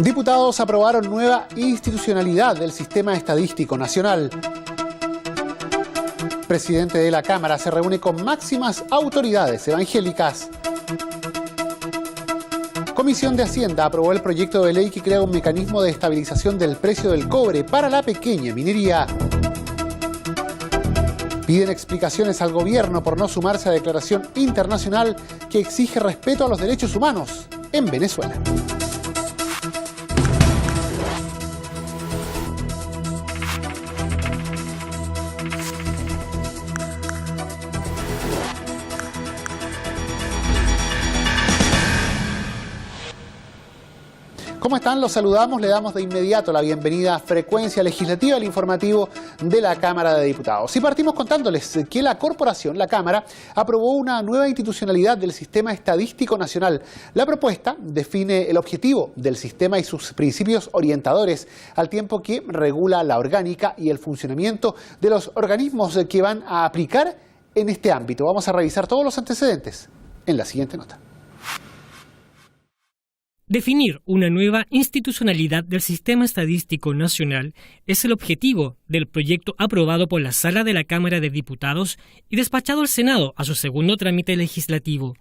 Diputados aprobaron nueva institucionalidad del Sistema Estadístico Nacional. Presidente de la Cámara se reúne con máximas autoridades evangélicas. Comisión de Hacienda aprobó el proyecto de ley que crea un mecanismo de estabilización del precio del cobre para la pequeña minería. Piden explicaciones al gobierno por no sumarse a declaración internacional que exige respeto a los derechos humanos en Venezuela. ¿Cómo están? Los saludamos, le damos de inmediato la bienvenida a Frecuencia Legislativa, el informativo de la Cámara de Diputados. Y partimos contándoles que la corporación, la Cámara, aprobó una nueva institucionalidad del Sistema Estadístico Nacional. La propuesta define el objetivo del sistema y sus principios orientadores, al tiempo que regula la orgánica y el funcionamiento de los organismos que van a aplicar en este ámbito. Vamos a revisar todos los antecedentes en la siguiente nota. Definir una nueva institucionalidad del Sistema Estadístico Nacional es el objetivo del proyecto aprobado por la Sala de la Cámara de Diputados y despachado al Senado a su segundo trámite legislativo.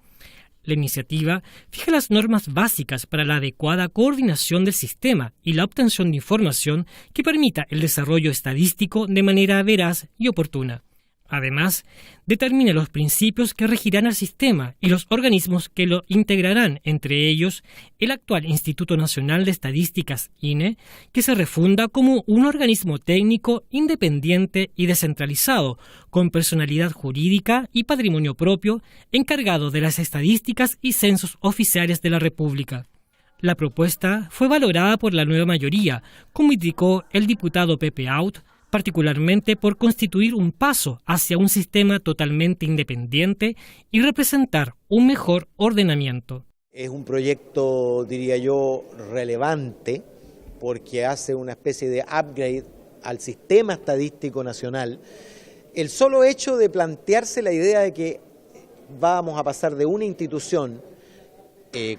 La iniciativa fija las normas básicas para la adecuada coordinación del sistema y la obtención de información que permita el desarrollo estadístico de manera veraz y oportuna. Además, determina los principios que regirán al sistema y los organismos que lo integrarán, entre ellos el actual Instituto Nacional de Estadísticas, INE, que se refunda como un organismo técnico independiente y descentralizado, con personalidad jurídica y patrimonio propio, encargado de las estadísticas y censos oficiales de la República. La propuesta fue valorada por la nueva mayoría, como indicó el diputado Pepe Out, particularmente por constituir un paso hacia un sistema totalmente independiente y representar un mejor ordenamiento. Es un proyecto, diría yo, relevante porque hace una especie de upgrade al sistema estadístico nacional. El solo hecho de plantearse la idea de que vamos a pasar de una institución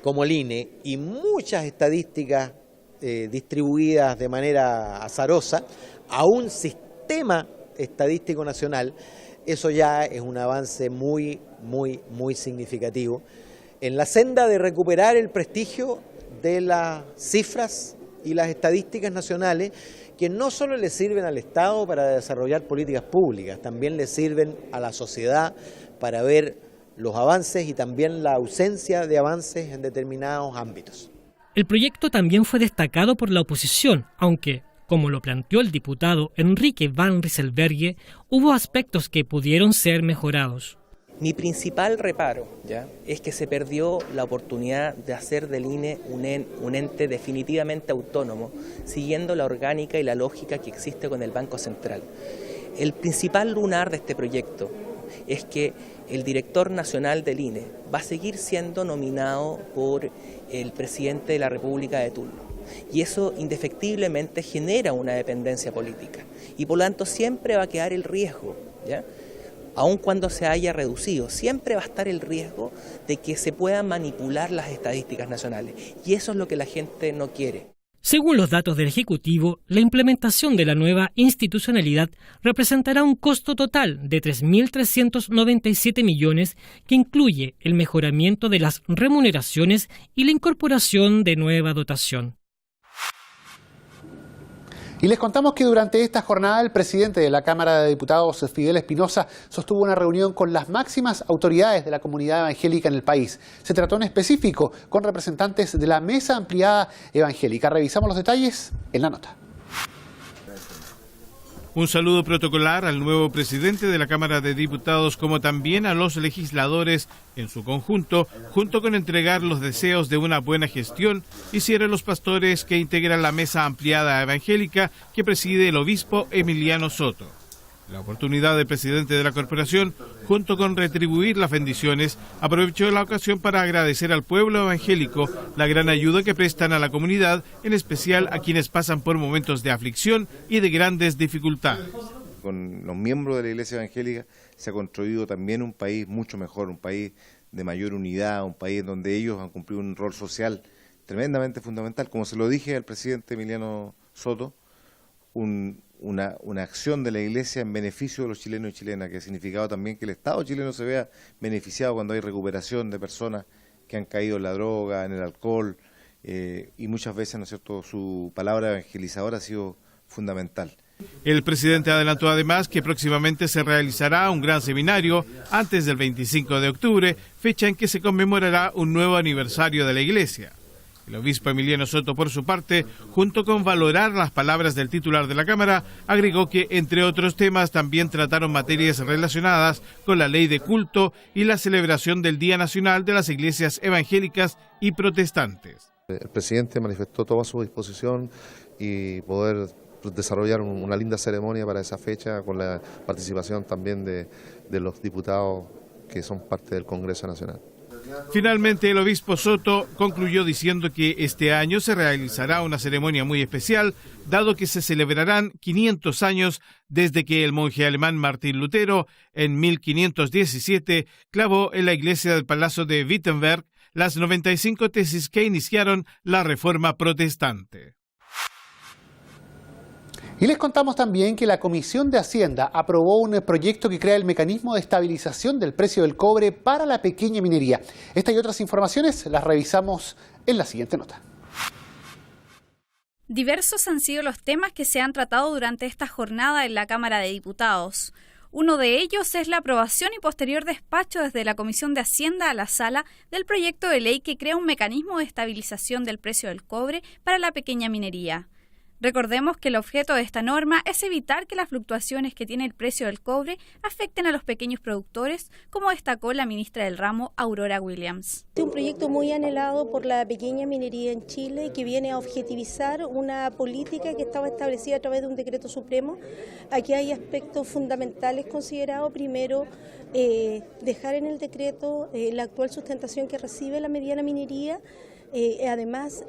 como el INE y muchas estadísticas distribuidas de manera azarosa a un sistema estadístico nacional, eso ya es un avance muy significativo en la senda de recuperar el prestigio de las cifras y las estadísticas nacionales, que no solo le sirven al Estado para desarrollar políticas públicas, también le sirven a la sociedad para ver los avances y también la ausencia de avances en determinados ámbitos. El proyecto también fue destacado por la oposición, aunque, como lo planteó el diputado Enrique Van Rysselberghe, hubo aspectos que pudieron ser mejorados. Mi principal reparo es que se perdió la oportunidad de hacer del INE un ente definitivamente autónomo, siguiendo la orgánica y la lógica que existe con el Banco Central. El principal lunar de este proyecto es que el director nacional del INE va a seguir siendo nominado por el presidente de la República de turno. Y eso indefectiblemente genera una dependencia política y por lo tanto siempre va a quedar el riesgo, aun cuando se haya reducido, siempre va a estar el riesgo de que se puedan manipular las estadísticas nacionales y eso es lo que la gente no quiere. Según los datos del Ejecutivo, la implementación de la nueva institucionalidad representará un costo total de 3.397 millones que incluye el mejoramiento de las remuneraciones y la incorporación de nueva dotación. Y les contamos que durante esta jornada el presidente de la Cámara de Diputados, Fidel Espinosa, sostuvo una reunión con las máximas autoridades de la comunidad evangélica en el país. Se trató en específico con representantes de la Mesa Ampliada Evangélica. Revisamos los detalles en la nota. Un saludo protocolar al nuevo presidente de la Cámara de Diputados, como también a los legisladores en su conjunto, junto con entregar los deseos de una buena gestión, hicieron los pastores que integran la Mesa Ampliada Evangélica que preside el obispo Emiliano Soto. La oportunidad del presidente de la corporación, junto con retribuir las bendiciones, aprovechó la ocasión para agradecer al pueblo evangélico la gran ayuda que prestan a la comunidad, en especial a quienes pasan por momentos de aflicción y de grandes dificultades. Con los miembros de la Iglesia Evangélica se ha construido también un país mucho mejor, un país de mayor unidad, un país donde ellos han cumplido un rol social tremendamente fundamental. Como se lo dije al presidente Emiliano Soto, una acción de la Iglesia en beneficio de los chilenos y chilenas, que ha significado también que el Estado chileno se vea beneficiado cuando hay recuperación de personas que han caído en la droga, en el alcohol, y muchas veces, ¿no es cierto?, su palabra evangelizadora ha sido fundamental. El presidente adelantó además que próximamente se realizará un gran seminario antes del 25 de octubre, fecha en que se conmemorará un nuevo aniversario de la Iglesia. El obispo Emiliano Soto, por su parte, junto con valorar las palabras del titular de la Cámara, agregó que, entre otros temas, también trataron materias relacionadas con la ley de culto y la celebración del Día Nacional de las Iglesias Evangélicas y Protestantes. El presidente manifestó toda su disposición y poder desarrollar una linda ceremonia para esa fecha, con la participación también de los diputados que son parte del Congreso Nacional. Finalmente, el obispo Soto concluyó diciendo que este año se realizará una ceremonia muy especial, dado que se celebrarán 500 años desde que el monje alemán Martín Lutero, en 1517, clavó en la iglesia del Palacio de Wittenberg las 95 tesis que iniciaron la Reforma Protestante. Y les contamos también que la Comisión de Hacienda aprobó un proyecto que crea el mecanismo de estabilización del precio del cobre para la pequeña minería. Esta y otras informaciones las revisamos en la siguiente nota. Diversos han sido los temas que se han tratado durante esta jornada en la Cámara de Diputados. Uno de ellos es la aprobación y posterior despacho desde la Comisión de Hacienda a la Sala del proyecto de ley que crea un mecanismo de estabilización del precio del cobre para la pequeña minería. Recordemos que el objeto de esta norma es evitar que las fluctuaciones que tiene el precio del cobre afecten a los pequeños productores, como destacó la ministra del ramo, Aurora Williams. Este es un proyecto muy anhelado por la pequeña minería en Chile, que viene a objetivizar una política que estaba establecida a través de un decreto supremo. Aquí hay aspectos fundamentales considerados. Primero, dejar en el decreto la actual sustentación que recibe la mediana minería. Además,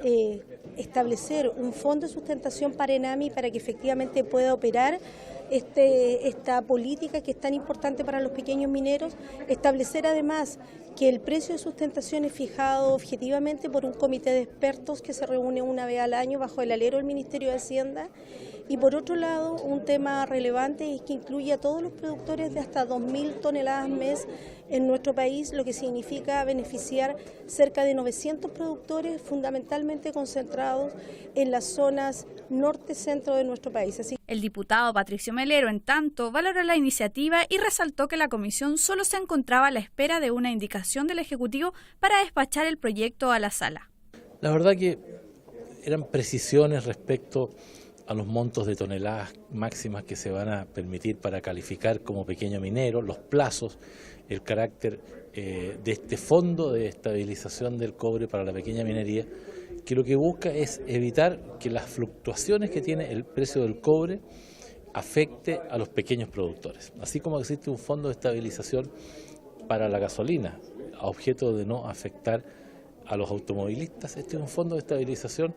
establecer un fondo de sustentación para ENAMI para que efectivamente pueda operar esta política que es tan importante para los pequeños mineros. Establecer además que el precio de sustentación es fijado objetivamente por un comité de expertos que se reúne una vez al año bajo el alero del Ministerio de Hacienda. Y por otro lado, un tema relevante es que incluye a todos los productores de hasta 2.000 toneladas mes en nuestro país, lo que significa beneficiar cerca de 900 productores fundamentalmente concentrados en las zonas norte-centro de nuestro país. El diputado Patricio Melero, en tanto, valoró la iniciativa y resaltó que la comisión solo se encontraba a la espera de una indicación del Ejecutivo para despachar el proyecto a la sala. La verdad que eran precisiones respecto a los montos de toneladas máximas que se van a permitir para calificar como pequeño minero, los plazos, el carácter de este fondo de estabilización del cobre para la pequeña minería, que lo que busca es evitar que las fluctuaciones que tiene el precio del cobre afecte a los pequeños productores. Así como existe un fondo de estabilización para la gasolina, a objeto de no afectar a los automovilistas, este es un fondo de estabilización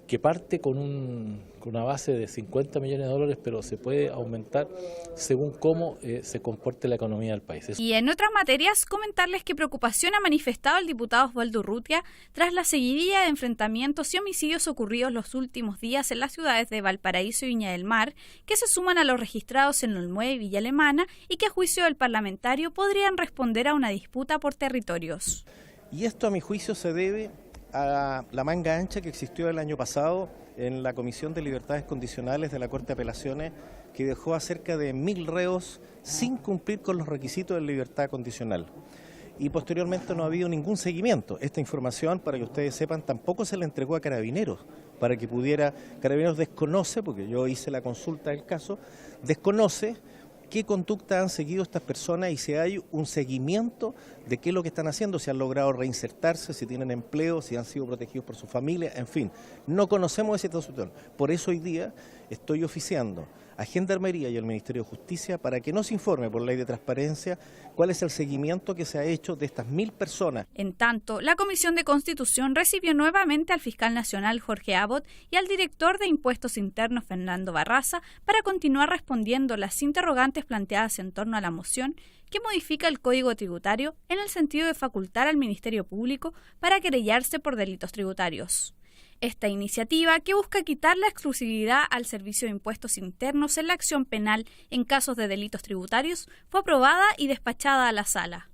que parte con una base de 50 millones de dólares, pero se puede aumentar según cómo se comporte la economía del país. Y en otras materias, comentarles que preocupación ha manifestado el diputado Osvaldo Urrutia tras la seguidilla de enfrentamientos y homicidios ocurridos los últimos días en las ciudades de Valparaíso y Viña del Mar, que se suman a los registrados en Olmué y Villa Alemana y que a juicio del parlamentario podrían responder a una disputa por territorios. Y esto, a mi juicio, se debe a la manga ancha que existió el año pasado en la Comisión de Libertades Condicionales de la Corte de Apelaciones, que dejó a cerca de 1.000 reos sin cumplir con los requisitos de libertad condicional. Y posteriormente no ha habido ningún seguimiento. Esta información, para que ustedes sepan, tampoco se la entregó a Carabineros, para que pudiera, Carabineros desconoce, porque yo hice la consulta del caso, desconoce qué conducta han seguido estas personas y si hay un seguimiento de qué es lo que están haciendo, si han logrado reinsertarse, si tienen empleo, si han sido protegidos por su familia, en fin. No conocemos esa situación. Por eso hoy día estoy oficiando a Gendarmería y al Ministerio de Justicia para que nos informe por ley de transparencia cuál es el seguimiento que se ha hecho de estas 1.000 personas. En tanto, la Comisión de Constitución recibió nuevamente al fiscal nacional Jorge Abbott y al director de Impuestos Internos Fernando Barraza para continuar respondiendo las interrogantes controversias planteadas en torno a la moción que modifica el Código Tributario en el sentido de facultar al Ministerio Público para querellarse por delitos tributarios. Esta iniciativa, que busca quitar la exclusividad al Servicio de Impuestos Internos en la acción penal en casos de delitos tributarios, fue aprobada y despachada a la sala.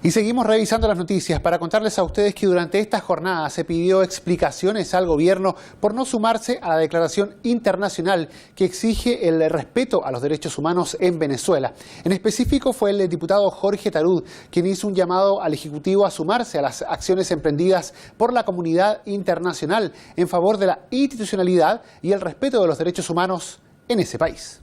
Y seguimos revisando las noticias para contarles a ustedes que durante esta jornada se pidió explicaciones al gobierno por no sumarse a la declaración internacional que exige el respeto a los derechos humanos en Venezuela. En específico fue el diputado Jorge Tarud quien hizo un llamado al Ejecutivo a sumarse a las acciones emprendidas por la comunidad internacional en favor de la institucionalidad y el respeto de los derechos humanos en ese país.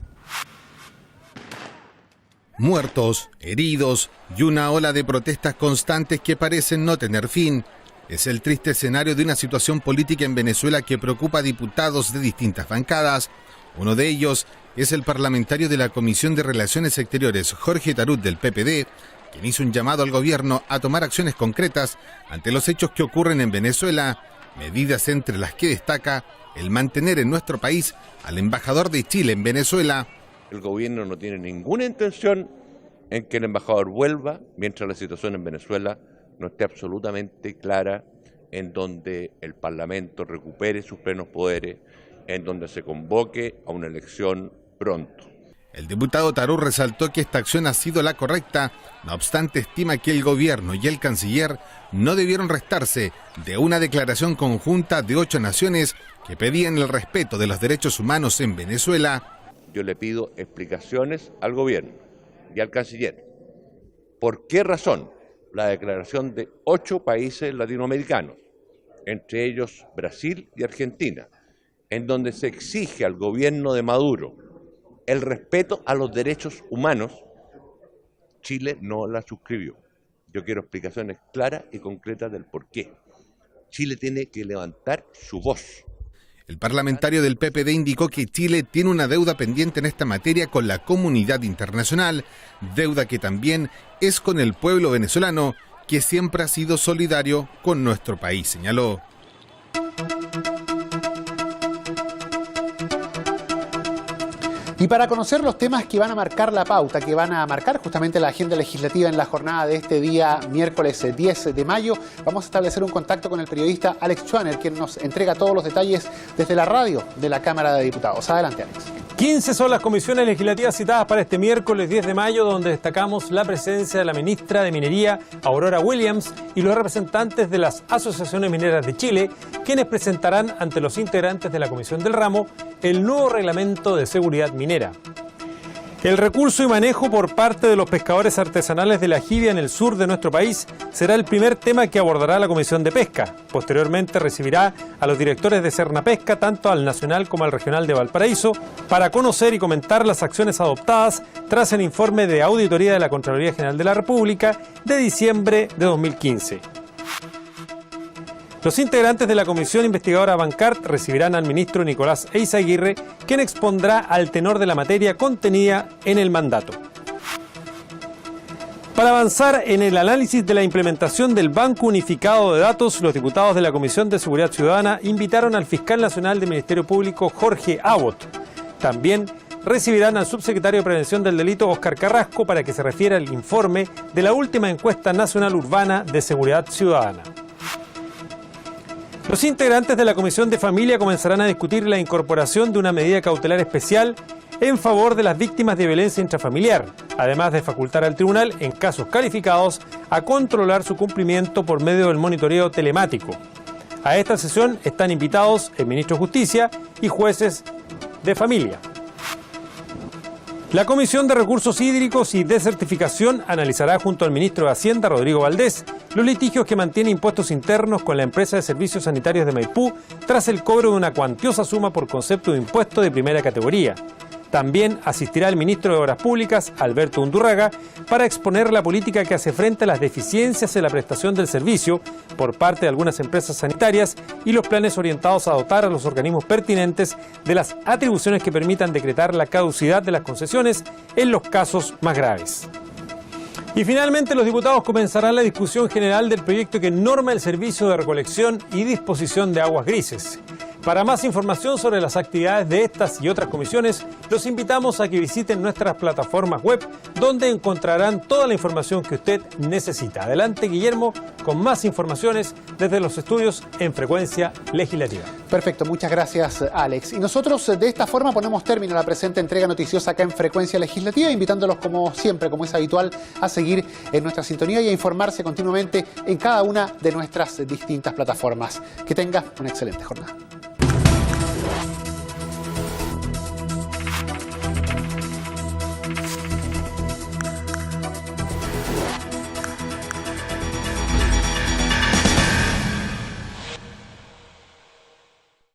Muertos, heridos y una ola de protestas constantes que parecen no tener fin. Es el triste escenario de una situación política en Venezuela que preocupa a diputados de distintas bancadas. Uno de ellos es el parlamentario de la Comisión de Relaciones Exteriores, Jorge Tarud, del PPD, quien hizo un llamado al gobierno a tomar acciones concretas ante los hechos que ocurren en Venezuela, medidas entre las que destaca el mantener en nuestro país al embajador de Chile en Venezuela. El gobierno no tiene ninguna intención en que el embajador vuelva mientras la situación en Venezuela no esté absolutamente clara, en donde el Parlamento recupere sus plenos poderes, en donde se convoque a una elección pronto. El diputado Tarud resaltó que esta acción ha sido la correcta, no obstante estima que el gobierno y el canciller no debieron restarse de una declaración conjunta de 8 naciones que pedían el respeto de los derechos humanos en Venezuela. Yo le pido explicaciones al gobierno y al canciller. ¿Por qué razón la declaración de 8 países latinoamericanos, entre ellos Brasil y Argentina, en donde se exige al gobierno de Maduro el respeto a los derechos humanos, Chile no la suscribió? Yo quiero explicaciones claras y concretas del por qué. Chile tiene que levantar su voz. El parlamentario del PPD indicó que Chile tiene una deuda pendiente en esta materia con la comunidad internacional, deuda que también es con el pueblo venezolano, que siempre ha sido solidario con nuestro país, señaló. Y para conocer los temas que van a marcar la pauta, que van a marcar justamente la agenda legislativa en la jornada de este día, miércoles 10 de mayo, vamos a establecer un contacto con el periodista Alex Schwanner, quien nos entrega todos los detalles desde la radio de la Cámara de Diputados. Adelante, Alex. 15 son las comisiones legislativas citadas para este miércoles 10 de mayo, donde destacamos la presencia de la ministra de Minería, Aurora Williams, y los representantes de las asociaciones mineras de Chile, quienes presentarán ante los integrantes de la Comisión del Ramo el nuevo reglamento de seguridad minera. El recurso y manejo por parte de los pescadores artesanales de la jibia en el sur de nuestro país será el primer tema que abordará la Comisión de Pesca. Posteriormente recibirá a los directores de Sernapesca, tanto al nacional como al regional de Valparaíso, para conocer y comentar las acciones adoptadas tras el informe de auditoría de la Contraloría General de la República de diciembre de 2015. Los integrantes de la Comisión Investigadora Bancart recibirán al ministro Nicolás Eizaguirre, quien expondrá al tenor de la materia contenida en el mandato. Para avanzar en el análisis de la implementación del Banco Unificado de Datos, los diputados de la Comisión de Seguridad Ciudadana invitaron al fiscal nacional del Ministerio Público, Jorge Abbott. También recibirán al subsecretario de Prevención del Delito, Óscar Carrasco, para que se refiera al informe de la última encuesta nacional urbana de seguridad ciudadana. Los integrantes de la Comisión de Familia comenzarán a discutir la incorporación de una medida cautelar especial en favor de las víctimas de violencia intrafamiliar, además de facultar al tribunal, en casos calificados, a controlar su cumplimiento por medio del monitoreo telemático. A esta sesión están invitados el ministro de Justicia y jueces de familia. La Comisión de Recursos Hídricos y Desertificación analizará junto al ministro de Hacienda, Rodrigo Valdés, los litigios que mantiene impuestos internos con la empresa de servicios sanitarios de Maipú tras el cobro de una cuantiosa suma por concepto de impuesto de primera categoría. También asistirá el ministro de Obras Públicas, Alberto Undurraga, para exponer la política que hace frente a las deficiencias en la prestación del servicio por parte de algunas empresas sanitarias y los planes orientados a dotar a los organismos pertinentes de las atribuciones que permitan decretar la caducidad de las concesiones en los casos más graves. Y finalmente los diputados comenzarán la discusión general del proyecto que norma el servicio de recolección y disposición de aguas grises. Para más información sobre las actividades de estas y otras comisiones, los invitamos a que visiten nuestras plataformas web, donde encontrarán toda la información que usted necesita. Adelante, Guillermo, con más informaciones desde los estudios en Frecuencia Legislativa. Perfecto, muchas gracias, Alex. Y nosotros de esta forma ponemos término a la presente entrega noticiosa acá en Frecuencia Legislativa, invitándolos como siempre, como es habitual, a seguir en nuestra sintonía y a informarse continuamente en cada una de nuestras distintas plataformas. Que tenga una excelente jornada.